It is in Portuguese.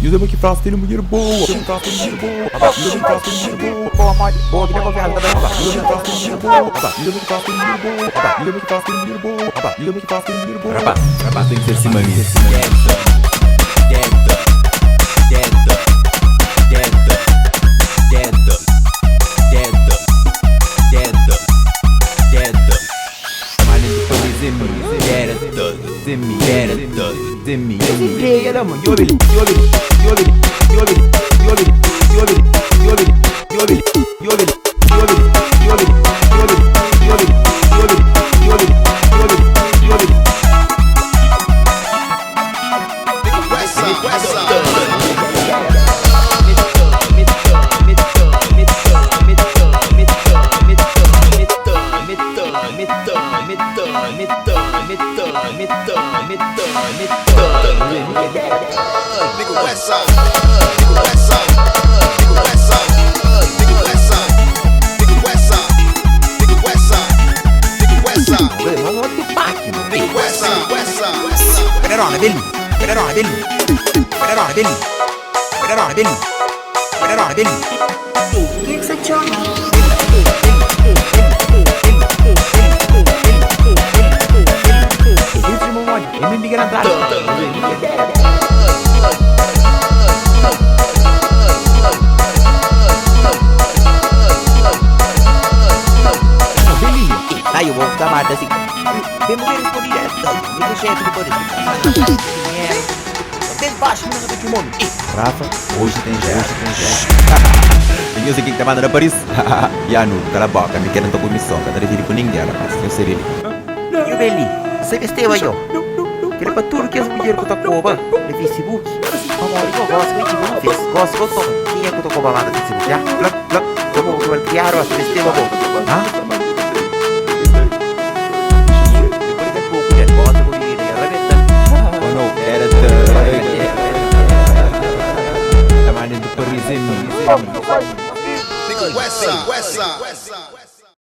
Yüzüme ki frasteli mulher boa. Yüzüme frasteli mulher boa. Yüzüme frasteli mulher boa. Boa, mãe. Boa, que negócio viado também. Yüzüme frasteli mulher boa. Yüzüme frasteli mulher boa. Yüzüme frasteli mulher boa. Yüzüme frasteli mulher boa. Rapaz tem que ser simaria. Aí eu vou dar mais assim. Bem mulheres por direto. E o chefe de poder. Desbaixo do kimono. Rafa, hoje tem jeito. Eu sei quem tá mandando para isso. Yanu, cala a boca, me querem tocar missão. Cada vez com ninguém, rapaz. Eu seria ele. E o Beli, você vestiu aí, ó. Ele é para tudo que as mulheres que tocou no Facebook. Amor, eu gosto muito de você. Gosto, quem é que tocou lá no Facebook? Já? Eu vou criar o vestiu a boca. Hã? Tamanho do Paris em mim. West side.